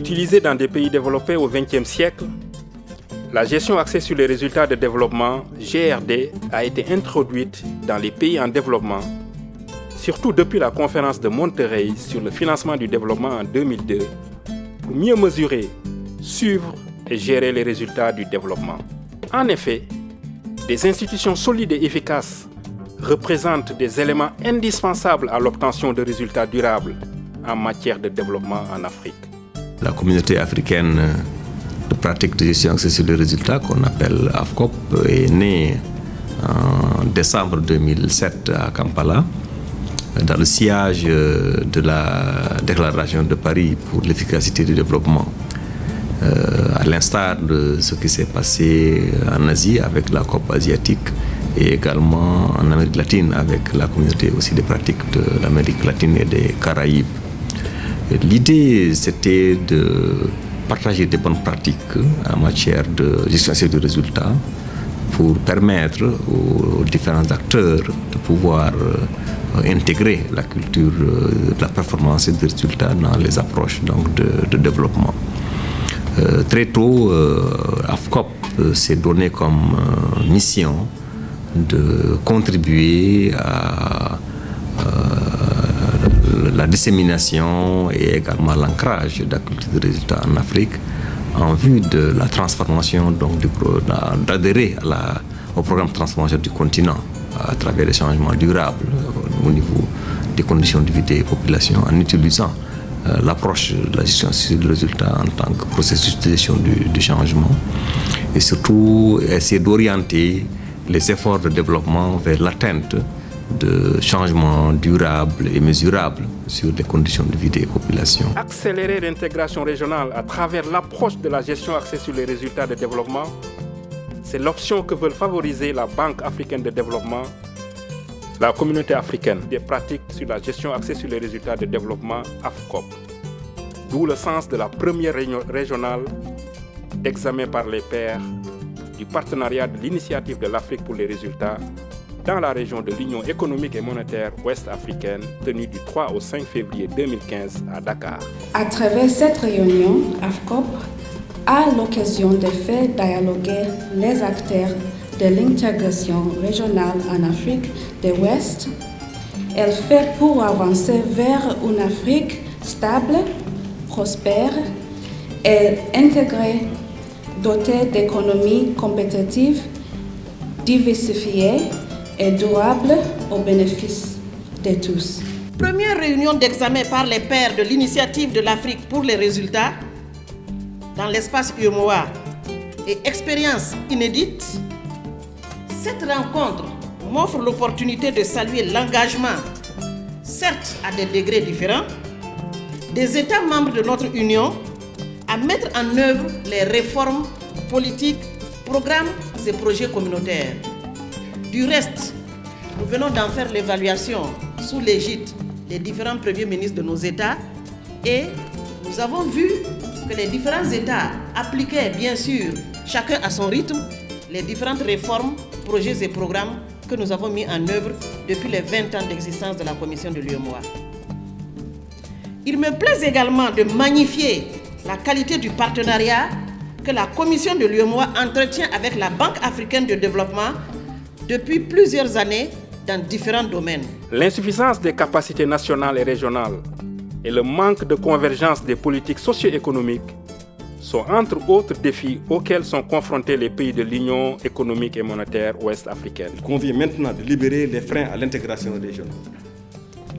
Utilisée dans des pays développés au XXe siècle, la gestion axée sur les résultats de développement, GRD, a été introduite dans les pays en développement, surtout depuis la conférence de Monterrey sur le financement du développement en 2002, pour mieux mesurer, suivre et gérer les résultats du développement. En effet, des institutions solides et efficaces représentent des éléments indispensables à l'obtention de résultats durables en matière de développement en Afrique. La communauté africaine de pratique de gestion axée sur les résultats, qu'on appelle AFCOP, est née en décembre 2007 à Kampala, dans le sillage de la Déclaration de Paris pour l'efficacité du développement. À l'instar de ce qui s'est passé en Asie avec la COP asiatique et également en Amérique latine avec la communauté aussi des pratiques de l'Amérique latine et des Caraïbes. L'idée, c'était de partager des bonnes pratiques en matière de gestion de résultats pour permettre aux différents acteurs de pouvoir intégrer la culture de la performance et des résultats dans les approches donc, de développement. Très tôt, AFCOP s'est donné comme mission de contribuer à la dissémination et également l'ancrage de la culture de résultats en Afrique en vue de la transformation, donc d'adhérer au programme de transformation du continent à travers les changements durables au niveau des conditions de vie des populations en utilisant l'approche de la gestion des résultats en tant que processus de gestion du changement et surtout essayer d'orienter les efforts de développement vers l'atteinte de changements durables et mesurables sur les conditions de vie des populations. Accélérer l'intégration régionale à travers l'approche de la gestion axée sur les résultats de développement, c'est l'option que veulent favoriser la Banque africaine de développement, la communauté africaine des pratiques sur la gestion axée sur les résultats de développement AFCOP. D'où le sens de la première réunion régionale d'examen par les pairs du partenariat de l'initiative de l'Afrique pour les résultats dans la région de l'Union économique et monétaire ouest-africaine, tenue du 3 au 5 février 2015 à Dakar. À travers cette réunion, AFCOP a l'occasion de faire dialoguer les acteurs de l'intégration régionale en Afrique de l'Ouest. Elle fait pour avancer vers une Afrique stable, prospère et intégrée, dotée d'économies compétitives, diversifiées et durables au bénéfice de tous. Première réunion d'examen par les pairs de l'initiative de l'Afrique pour les résultats dans l'espace UEMOA et expérience inédite. Cette rencontre m'offre l'opportunité de saluer l'engagement, certes à des degrés différents, des États membres de notre Union à mettre en œuvre les réformes politiques, programmes et projets communautaires. Du reste, nous venons d'en faire l'évaluation sous l'égide des différents premiers ministres de nos États et nous avons vu que les différents États appliquaient bien sûr, chacun à son rythme, les différentes réformes, projets et programmes que nous avons mis en œuvre depuis les 20 ans d'existence de la Commission de l'UEMOA. Il me plaît également de magnifier la qualité du partenariat que la Commission de l'UEMOA entretient avec la Banque africaine de développement depuis plusieurs années dans différents domaines. L'insuffisance des capacités nationales et régionales et le manque de convergence des politiques socio-économiques sont entre autres défis auxquels sont confrontés les pays de l'Union économique et monétaire ouest-africaine. Il convient maintenant de libérer les freins à l'intégration régionale.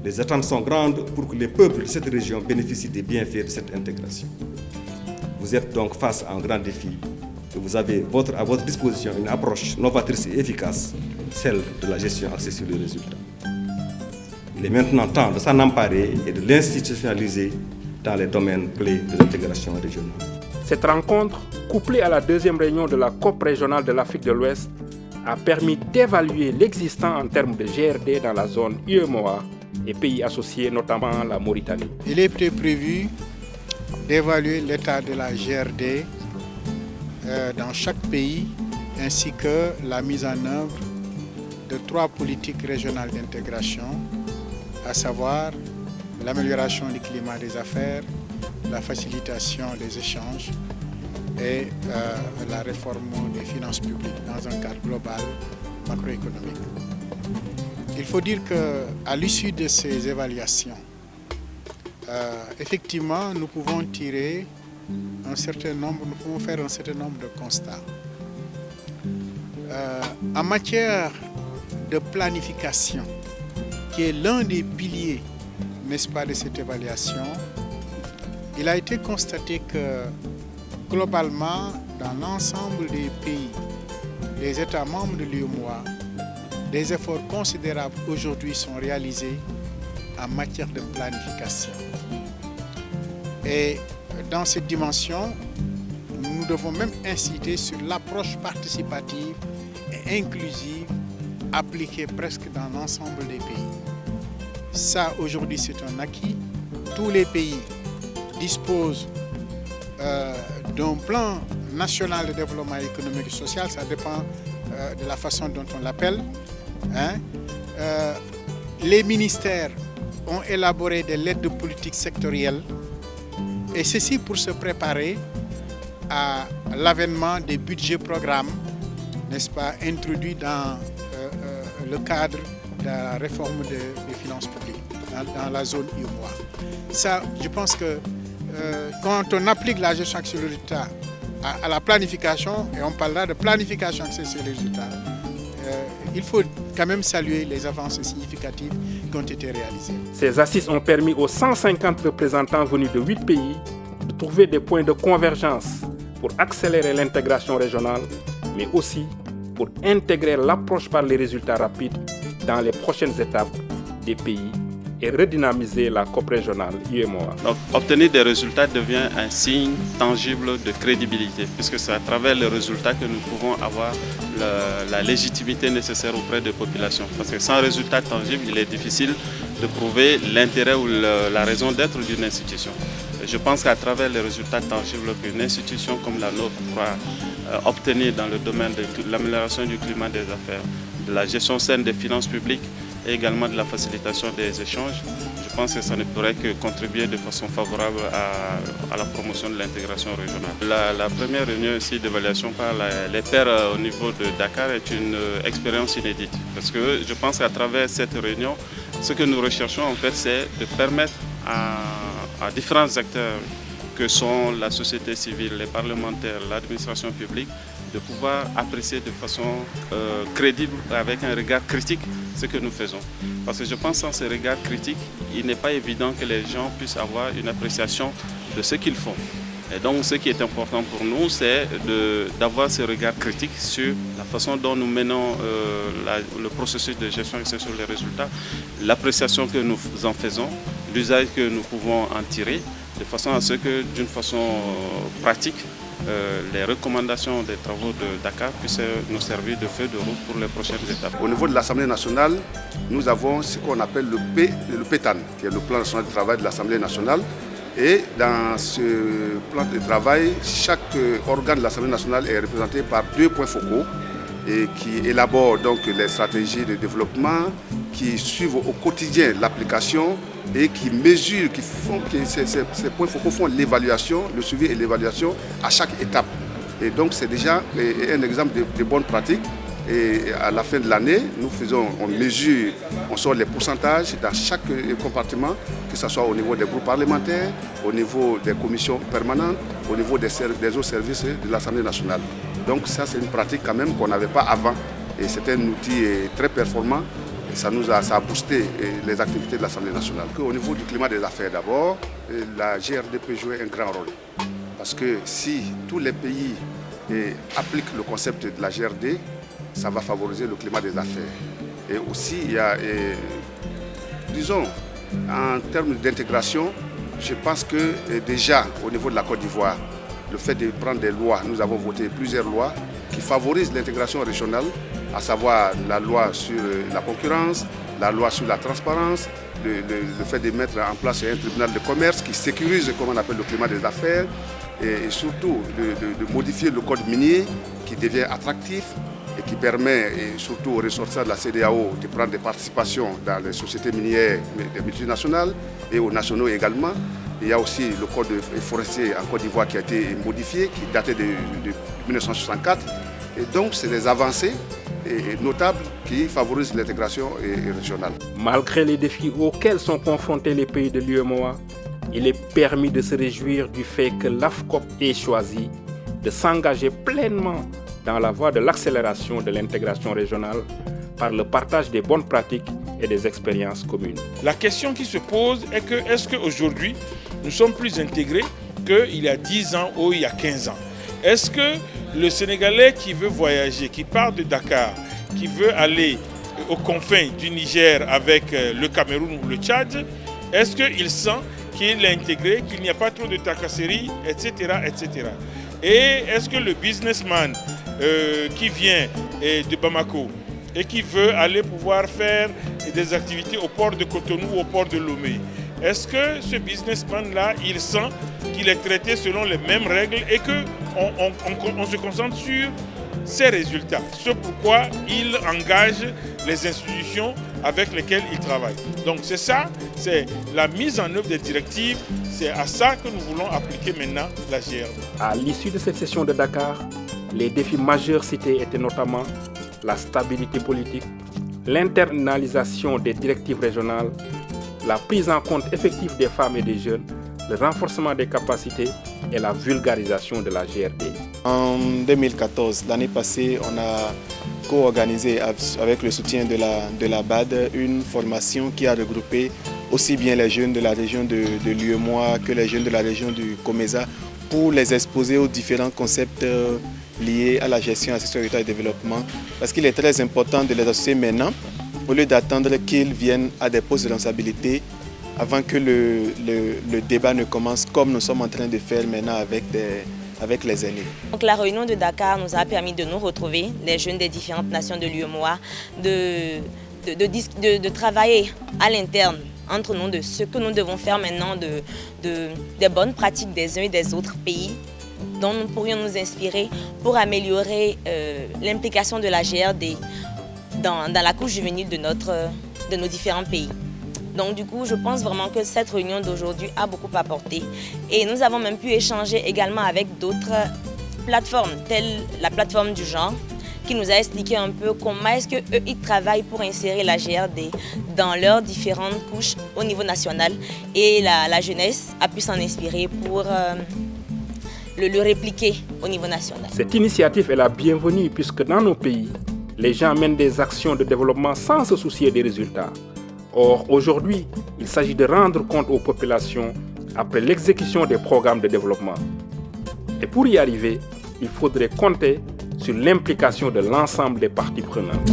Les attentes sont grandes pour que les peuples de cette région bénéficient des bienfaits de cette intégration. Vous êtes donc face à un grand défi et vous avez à votre disposition une approche novatrice et efficace, celle de la gestion axée sur les résultats. Il est maintenant temps de s'en emparer et de l'institutionnaliser dans les domaines clés de l'intégration régionale. Cette rencontre, couplée à la deuxième réunion de la COP régionale de l'Afrique de l'Ouest, a permis d'évaluer l'existant en termes de GRD dans la zone UEMOA et pays associés, notamment la Mauritanie. Il est prévu d'évaluer l'état de la GRD dans chaque pays ainsi que la mise en œuvre de 3 politiques régionales d'intégration, à savoir l'amélioration du climat des affaires, la facilitation des échanges et la réforme des finances publiques dans un cadre global macroéconomique. Il faut dire qu'à l'issue de ces évaluations, effectivement, nous pouvons tirer nous pouvons faire un certain nombre de constats. En matière de planification, qui est l'un des piliers, n'est-ce pas, de cette évaluation, il a été constaté que globalement, dans l'ensemble des pays, des États membres de l'UEMOA, des efforts considérables aujourd'hui sont réalisés en matière de planification. Et dans cette dimension, nous devons même inciter sur l'approche participative et inclusive appliquée presque dans l'ensemble des pays. Ça, aujourd'hui, c'est un acquis. Tous les pays disposent d'un plan national de développement économique et social. Ça dépend de la façon dont on l'appelle. Les ministères ont élaboré des lettres de politique sectorielles, et ceci pour se préparer à l'avènement des budgets programmes, n'est-ce pas, introduits dans le cadre de la réforme des finances publiques dans la zone UEMOA. Ça, je pense que quand on applique la gestion axée sur le résultat à la planification, et on parlera de planification axée sur les résultats, il faut quand même saluer les avancées significatives qui ont été réalisées. Ces assises ont permis aux 150 représentants venus de 8 pays de trouver des points de convergence pour accélérer l'intégration régionale, mais aussi pour intégrer l'approche par les résultats rapides dans les prochaines étapes des pays et redynamiser la COP régionale UEMOA. Donc, obtenir des résultats devient un signe tangible de crédibilité, puisque c'est à travers les résultats que nous pouvons avoir la légitimité nécessaire auprès des populations. Parce que sans résultats tangibles, il est difficile de prouver l'intérêt ou la raison d'être d'une institution. Et je pense qu'à travers les résultats tangibles qu'une institution comme la nôtre pourra obtenir dans le domaine de l'amélioration du climat des affaires, de la gestion saine des finances publiques, et également de la facilitation des échanges, je pense que ça ne pourrait que contribuer de façon favorable à la promotion de l'intégration régionale. La première réunion ici d'évaluation par les pairs au niveau de Dakar est une expérience inédite, parce que je pense qu'à travers cette réunion, ce que nous recherchons en fait, c'est de permettre à différents acteurs que sont la société civile, les parlementaires, l'administration publique, de pouvoir apprécier de façon crédible, avec un regard critique, ce que nous faisons. Parce que je pense que sans ce regard critique, il n'est pas évident que les gens puissent avoir une appréciation de ce qu'ils font. Et donc ce qui est important pour nous, c'est d'avoir ce regard critique sur la façon dont nous menons le processus de gestion axé sur les résultats, l'appréciation que nous en faisons, l'usage que nous pouvons en tirer, de façon à ce que, d'une façon pratique, les recommandations des travaux de Dakar puissent nous servir de feu de route pour les prochaines étapes. Au niveau de l'Assemblée nationale, nous avons ce qu'on appelle le PETAN, qui est le plan national de travail de l'Assemblée nationale. Et dans ce plan de travail, chaque organe de l'Assemblée nationale est représenté par 2 points focaux et qui élaborent donc les stratégies de développement, qui suivent au quotidien l'application et qui mesurent, ces points focaux font l'évaluation, le suivi et l'évaluation à chaque étape. Et donc c'est déjà un exemple de bonne pratique. Et à la fin de l'année, on mesure, on sort les pourcentages dans chaque compartiment, que ce soit au niveau des groupes parlementaires, au niveau des commissions permanentes, au niveau des autres services de l'Assemblée nationale. Donc ça, c'est une pratique quand même qu'on n'avait pas avant. Et c'est un outil très performant. Et ça a boosté les activités de l'Assemblée nationale. Au niveau du climat des affaires d'abord, la GRD peut jouer un grand rôle. Parce que si tous les pays appliquent le concept de la GRD, ça va favoriser le climat des affaires. Et aussi, il y a, disons, en termes d'intégration, je pense que déjà au niveau de la Côte d'Ivoire, le fait de prendre des lois, nous avons voté plusieurs lois qui favorisent l'intégration régionale, à savoir la loi sur la concurrence, la loi sur la transparence, le fait de mettre en place un tribunal de commerce qui sécurise, comme on appelle, le climat des affaires, et surtout de modifier le code minier qui devient attractif et qui permet, et surtout aux ressortissants de la CEDEAO, de prendre des participations dans les sociétés minières des multinationales et aux nationaux également. Il y a aussi le code forestier en Côte d'Ivoire qui a été modifié, qui datait de 1964. Et donc, c'est des avancées notables qui favorisent l'intégration régionale. Malgré les défis auxquels sont confrontés les pays de l'UEMOA, il est permis de se réjouir du fait que l'AFCOP ait choisi de s'engager pleinement dans la voie de l'accélération de l'intégration régionale par le partage des bonnes pratiques et des expériences communes. La question qui se pose est que est-ce qu'aujourd'hui nous sommes plus intégrés qu'il y a 10 ans ou il y a 15 ans? Est-ce que le Sénégalais qui veut voyager, qui part de Dakar, qui veut aller aux confins du Niger avec le Cameroun ou le Tchad, est-ce qu'il sent qu'il est intégré, qu'il n'y a pas trop de tracasseries, etc., etc. Et est-ce que le businessman qui vient de Bamako et qui veut aller pouvoir faire des activités au port de Cotonou ou au port de Lomé, est-ce que ce businessman-là, il sent qu'il est traité selon les mêmes règles et qu'on se concentre sur ses résultats? C'est pourquoi il engage les institutions avec lesquelles il travaille. Donc c'est ça, c'est la mise en œuvre des directives, c'est à ça que nous voulons appliquer maintenant la GRD. À l'issue de cette session de Dakar, les défis majeurs cités étaient notamment la stabilité politique, l'internalisation des directives régionales, la prise en compte effective des femmes et des jeunes, le renforcement des capacités et la vulgarisation de la GRD. En 2014, l'année passée, on a co-organisé avec le soutien de la BAD une formation qui a regroupé aussi bien les jeunes de la région de l'UEMOA que les jeunes de la région du COMESA pour les exposer aux différents concepts liés à la gestion, à la gestion et développement. Parce qu'il est très important de les associer maintenant au lieu d'attendre qu'ils viennent à des postes de responsabilité avant que le débat ne commence comme nous sommes en train de faire maintenant avec les aînés. Donc, la réunion de Dakar nous a permis de nous retrouver, les jeunes des différentes nations de l'UEMOA, de travailler à l'interne entre nous de ce que nous devons faire maintenant, des bonnes pratiques des uns et des autres pays dont nous pourrions nous inspirer pour améliorer l'implication de la GRD dans la couche juvénile de nos différents pays. Donc du coup, je pense vraiment que cette réunion d'aujourd'hui a beaucoup apporté. Et nous avons même pu échanger également avec d'autres plateformes, telles la plateforme du genre, qui nous a expliqué un peu comment est-ce qu'eux, ils travaillent pour insérer la GRD dans leurs différentes couches au niveau national. Et la jeunesse a pu s'en inspirer pour le répliquer au niveau national. Cette initiative est la bienvenue puisque dans nos pays, les gens mènent des actions de développement sans se soucier des résultats. Or, aujourd'hui, il s'agit de rendre compte aux populations après l'exécution des programmes de développement. Et pour y arriver, il faudrait compter sur l'implication de l'ensemble des parties prenantes.